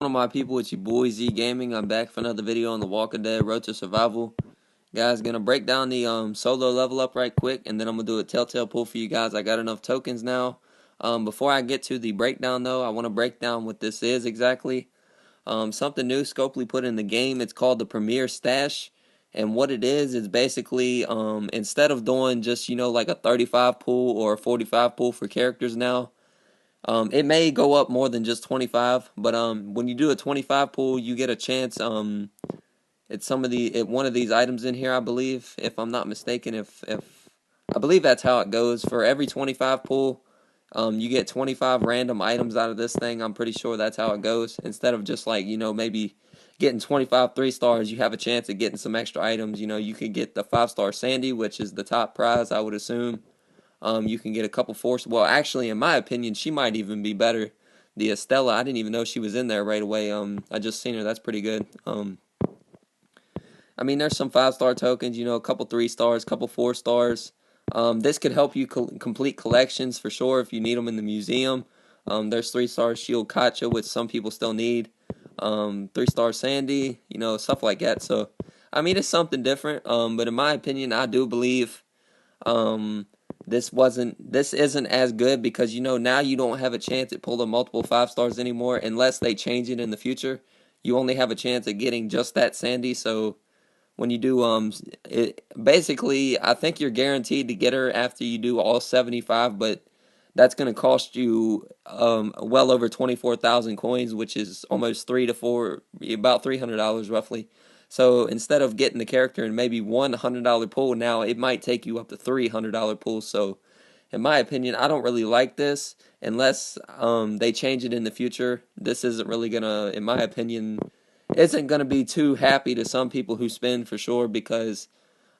One of my people, it's your boy Z Gaming. I'm back for another video on the Walking Dead Road to Survival. Guys, gonna break down the solo level up right quick, and then I'm gonna do a Telltale pull for you guys. I got enough tokens now. Before I get to the breakdown though, I want to break down what this is exactly. Something new Scopely put in the game. It's called the Premier Stash, and what it is basically instead of doing just like a 35 pull or a 45 pull for characters now. It may go up more than just 25, but when you do a 25 pull, you get a chance. It's one of these items in here, I believe, if I'm not mistaken. If I believe that's how it goes. For every 25 pull, you get 25 random items out of this thing. I'm pretty sure that's how it goes. Instead of just like maybe getting 25 3 stars, you have a chance at getting some extra items. You could get the 5-star Sandy, which is the top prize, I would assume. You can get a couple force. Well, actually, in my opinion, she might even be better. The Estella, I didn't even know she was in there right away. I just seen her. That's pretty good. I mean, there's some 5-star tokens. A couple 3 stars, couple 4 stars. This could help you complete collections for sure if you need them in the museum. There's 3-star Shield Kacha, which some people still need. 3-star Sandy, stuff like that. So, I mean, it's something different. But in my opinion, I do believe um, this isn't as good because now you don't have a chance at pulling multiple 5 stars anymore unless they change it in the future. You only have a chance at getting just that Sandy. So when you do basically I think you're guaranteed to get her after you do all 75, but that's going to cost you well over 24,000 coins, which is almost about $300 roughly. So instead of getting the character in maybe $100 pool, now it might take you up to $300 pool. So in my opinion, I don't really like this unless they change it in the future. This isn't really gonna, in my opinion, isn't gonna be too happy to some people who spend for sure. Because,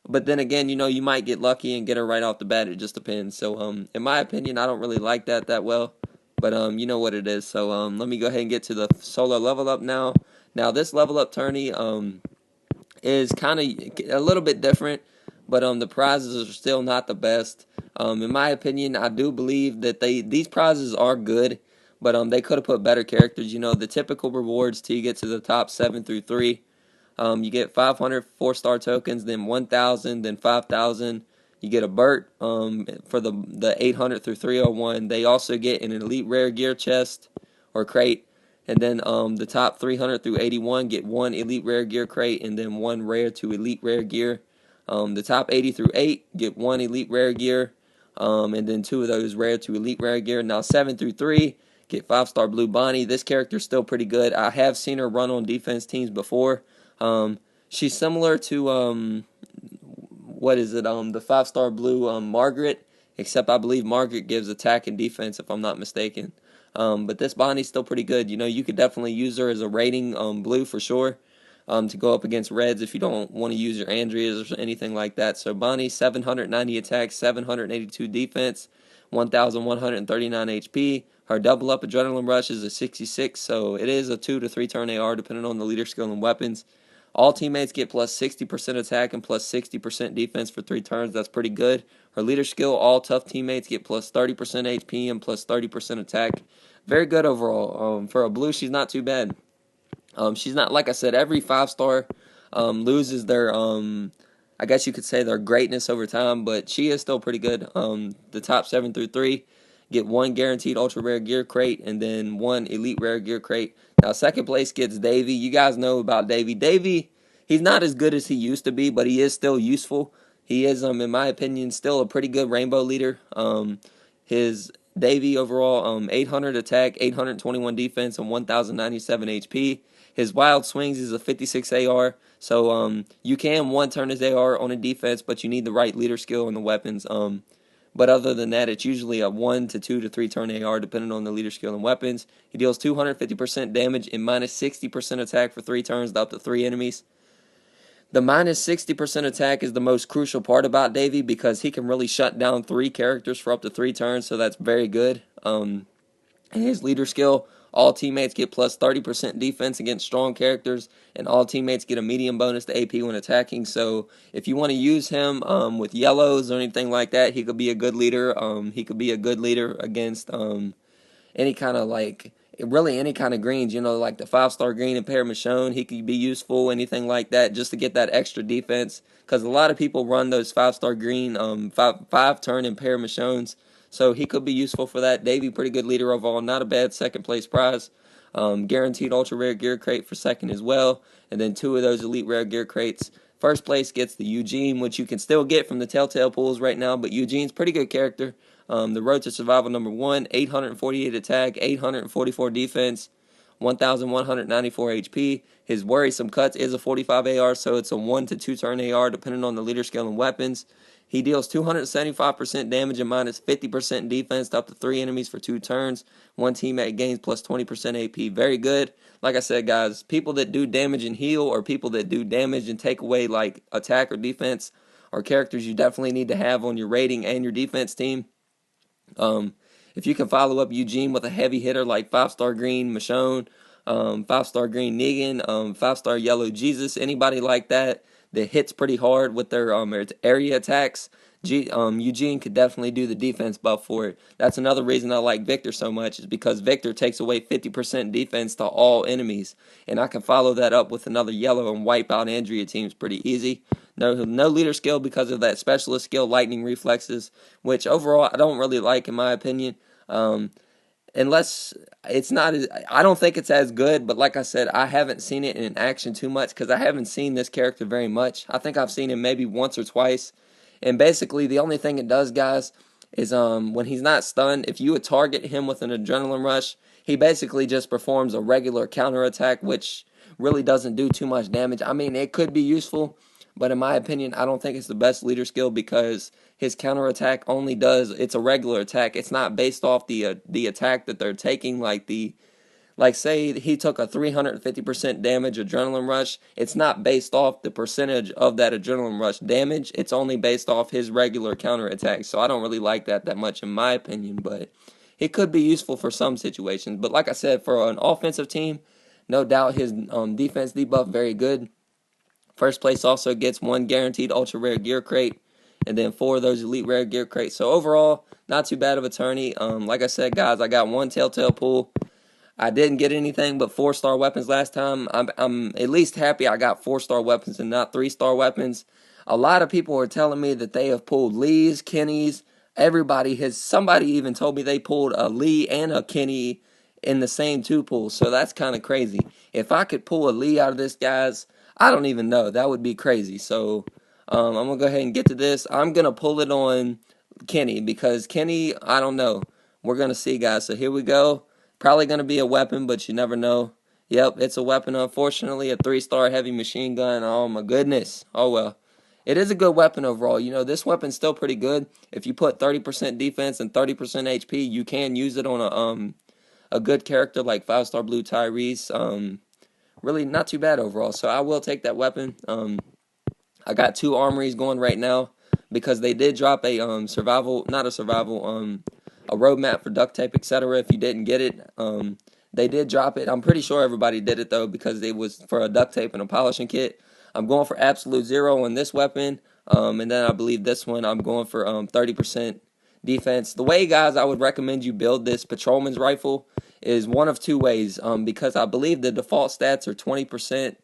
but then again, you might get lucky and get her right off the bat. It just depends. So in my opinion, I don't really like that well. But you know what it is. So let me go ahead and get to the solo level up now. Now this level up tourney is kind of a little bit different, but the prizes are still not the best. In my opinion, I do believe that these prizes are good, but they could have put better characters. The typical rewards till you get to the top 7 through 3. You get 500 4-star tokens, then 1,000, then 5,000. You get a Burt for the 800 through 301. They also get an elite rare gear chest or crate. And then the top 300 through 81 get one elite rare gear crate and then one rare to elite rare gear. The top 80 through 8 get one elite rare gear, and then two of those rare to elite rare gear. Now 7 through 3 get 5-star Blue Bonnie. This character's still pretty good. I have seen her run on defense teams before. She's similar to what is it? The 5-star Blue Margaret, except I believe Margaret gives attack and defense if I'm not mistaken. But this Bonnie's still pretty good. You could definitely use her as a rating blue for sure. To go up against reds if you don't want to use your Andreas or anything like that. So Bonnie, 790 attack, 782 defense, 1,139 HP. Her double up adrenaline rush is a 66, so it is a 2 to 3 turn AR depending on the leader skill and weapons. All teammates get plus 60% attack and plus 60% defense for 3 turns. That's pretty good. Her leader skill, all tough teammates get plus 30% HP and plus 30% attack. Very good overall. For a blue, she's not too bad. She's not, like I said, every 5-star loses their, I guess you could say their greatness over time, but she is still pretty good. The top 7 through 3 get one guaranteed ultra rare gear crate and then one elite rare gear crate. Now, second place gets Davy. You guys know about Davy. Davy, he's not as good as he used to be, but he is still useful. He is, in my opinion, still a pretty good rainbow leader. His Davy overall, 800 attack, 821 defense, and 1,097 HP. His wild swings is a 56 AR, so you can one turn his AR on a defense, but you need the right leader skill and the weapons. But other than that, it's usually a 1 to 2 to 3 turn AR depending on the leader skill and weapons. He deals 250% damage and minus 60% attack for 3 turns to up to 3 enemies. The minus 60% attack is the most crucial part about Davy because he can really shut down 3 characters for up to 3 turns, so that's very good. And his leader skill, all teammates get plus 30% defense against strong characters, and all teammates get a medium bonus to AP when attacking. So if you want to use him with yellows or anything like that, he could be a good leader. He could be a good leader against any kind of like really any kind of greens, like the 5-star green and pear Michonne, he could be useful, anything like that, just to get that extra defense. Because a lot of people run those 5-star green, five turn and pear Michonnes, so he could be useful for that. Davey, pretty good leader overall, not a bad second place prize. Guaranteed ultra rare gear crate for second as well, and then 2 of those elite rare gear crates. First place gets the Eugene, which you can still get from the Telltale pools right now, but Eugene's pretty good character. The Road to Survival number 1, 848 attack, 844 defense, 1,194 HP. His Worrisome Cuts is a 45 AR, so it's a 1 to 2 turn AR depending on the leader skill and weapons. He deals 275% damage and minus 50% defense to up to 3 enemies for 2 turns. One teammate gains plus 20% AP. Very good. Like I said, guys, people that do damage and heal, or people that do damage and take away like attack or defense, are characters you definitely need to have on your rating and your defense team. If you can follow up Eugene with a heavy hitter like 5-star green Michonne, 5-star green Negan, 5-star yellow Jesus, anybody like that hits pretty hard with their area attacks, Eugene could definitely do the defense buff for it. That's another reason I like Victor so much, is because Victor takes away 50% defense to all enemies, and I can follow that up with another yellow and wipe out Andrea teams pretty easy. No leader skill because of that specialist skill, lightning reflexes, which overall I don't really like in my opinion. Unless it's not as, I don't think it's as good, but like I said, I haven't seen it in action too much because I haven't seen this character very much. I think I've seen him maybe once or twice, and basically the only thing it does, guys, is when he's not stunned, if you would target him with an adrenaline rush, he basically just performs a regular counterattack, which really doesn't do too much damage. I mean, it could be useful, but in my opinion, I don't think it's the best leader skill because his counterattack only does, it's a regular attack. It's not based off the attack that they're taking, like say he took a 350% damage adrenaline rush. It's not based off the percentage of that adrenaline rush damage. It's only based off his regular counterattack. So I don't really like that much in my opinion, but it could be useful for some situations. But like I said, for an offensive team, no doubt his defense debuff very good. First place also gets 1 guaranteed ultra rare gear crate, and then 4 of those elite rare gear crates. So overall, not too bad of a tourney. Like I said, guys, I got 1 Telltale pool. I didn't get anything but 4-star weapons last time. I'm at least happy I got 4-star weapons and not 3-star weapons. A lot of people are telling me that they have pulled Lees, Kenny's. Somebody even told me they pulled a Lee and a Kenny in the same 2 pools. So that's kind of crazy. If I could pull a Lee out of this, guys, I don't even know. That would be crazy. So I'm going to go ahead and get to this. I'm going to pull it on Kenny because Kenny, I don't know. We're going to see, guys. So here we go. Probably going to be a weapon, but you never know. Yep, it's a weapon, unfortunately. A 3-star heavy machine gun. Oh, my goodness. Oh, well. It is a good weapon overall. This weapon's still pretty good. If you put 30% defense and 30% HP, you can use it on a good character like 5-star blue Tyrese. Really not too bad overall. So I will take that weapon. I got 2 armories going right now because they did drop a a roadmap for duct tape, etc. If you didn't get it, they did drop it. I'm pretty sure everybody did it though because it was for a duct tape and a polishing kit. I'm going for absolute 0 on this weapon, and then I believe this one I'm going for 30% defense. The way, guys, I would recommend you build this patrolman's rifle is one of 2 ways, because I believe the default stats are 20%.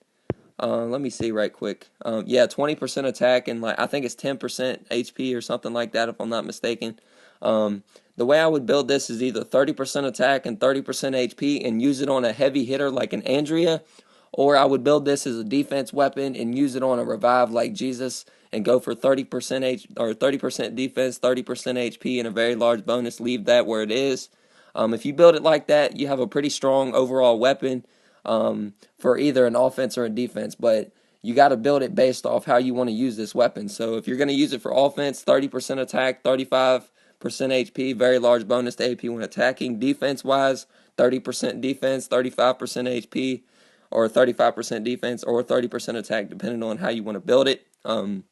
Let me see right quick. Yeah, 20% attack and I think it's 10% HP or something like that if I'm not mistaken. The way I would build this is either 30% attack and 30% HP and use it on a heavy hitter like an Andrea, or I would build this as a defense weapon and use it on a revive like Jesus and go for 30% defense, 30% HP, and a very large bonus. Leave that where it is. If you build it like that, you have a pretty strong overall weapon for either an offense or a defense, but you got to build it based off how you want to use this weapon. So if you're going to use it for offense, 30% attack, 35% HP, very large bonus to AP when attacking. Defense-wise, 30% defense, 35% HP, or 35% defense, or 30% attack, depending on how you want to build it. Add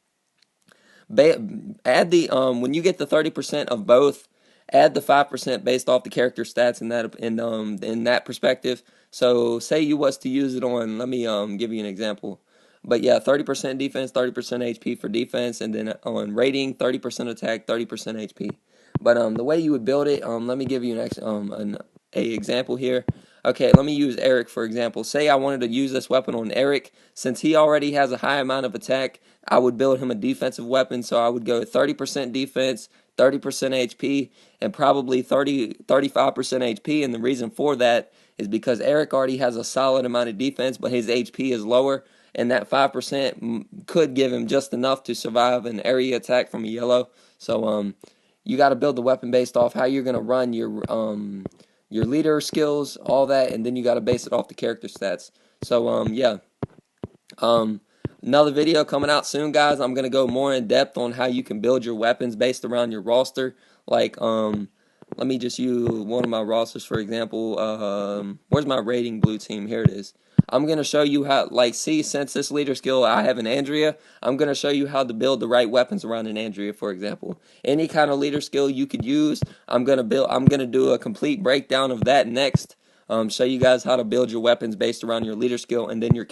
the when you get the 30% of both, add the 5% based off the character stats in that perspective. So say you was to use it on, let me give you an example. But yeah, 30% defense, 30% HP for defense, and then on rating, 30% attack, 30% HP. But the way you would build it, let me give you an example here. Okay, let me use Eric for example. Say I wanted to use this weapon on Eric. Since he already has a high amount of attack, I would build him a defensive weapon. So I would go 30% defense, 30% HP, and probably 35% HP. And the reason for that is because Eric already has a solid amount of defense, but his HP is lower. And that 5% could give him just enough to survive an area attack from a yellow. So you got to build the weapon based off how you're going to run your leader skills, all that, and then you got to base it off the character stats. So yeah. Um, Another video coming out soon, guys. I'm gonna go more in depth on how you can build your weapons based around your roster. Like, let me just use one of my rosters for example. Where's my rating blue team? Here it is. I'm gonna show you how, like, see, since this leader skill I have an Andrea, I'm gonna show you how to build the right weapons around an Andrea, for example. Any kind of leader skill you could use, I'm gonna do a complete breakdown of that next. Show you guys how to build your weapons based around your leader skill and then your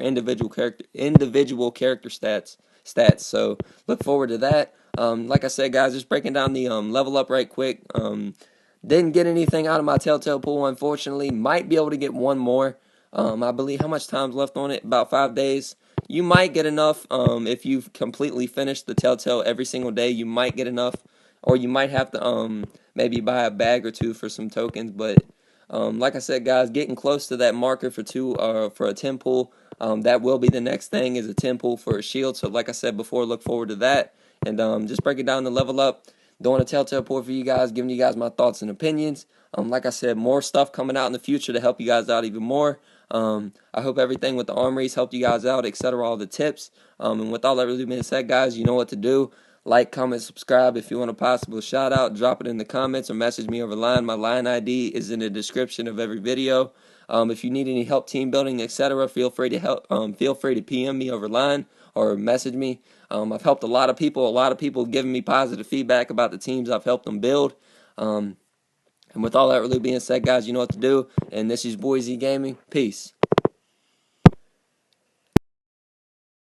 individual character stats. So look forward to that. Like I said, guys, just breaking down the level up right quick. Didn't get anything out of my Telltale pool, unfortunately. Might be able to get one more. I believe how much time's left on it? About 5 days. You might get enough. If you've completely finished the Telltale every single day, you might get enough, or you might have to maybe buy a bag or two for some tokens. But like I said, guys, getting close to that marker for a 10 pull. That will be the next thing, is a 10 pull for a shield. So like I said before, look forward to that. And just breaking down the level up, doing a Telltale pour for you guys, giving you guys my thoughts and opinions. Like I said, more stuff coming out in the future to help you guys out even more. I hope everything with the armories helped you guys out, etc. All the tips. And with all that really being said, guys, you know what to do. Like, comment, subscribe. If you want a possible shout out, drop it in the comments or message me over line. My line ID is in the description of every video. If you need any help team building, etc., feel free to PM me over line or message me. I've helped a lot of people. A lot of people giving me positive feedback about the teams I've helped them build. And with all that really being said, guys, you know what to do. And this is Boise Gaming. Peace.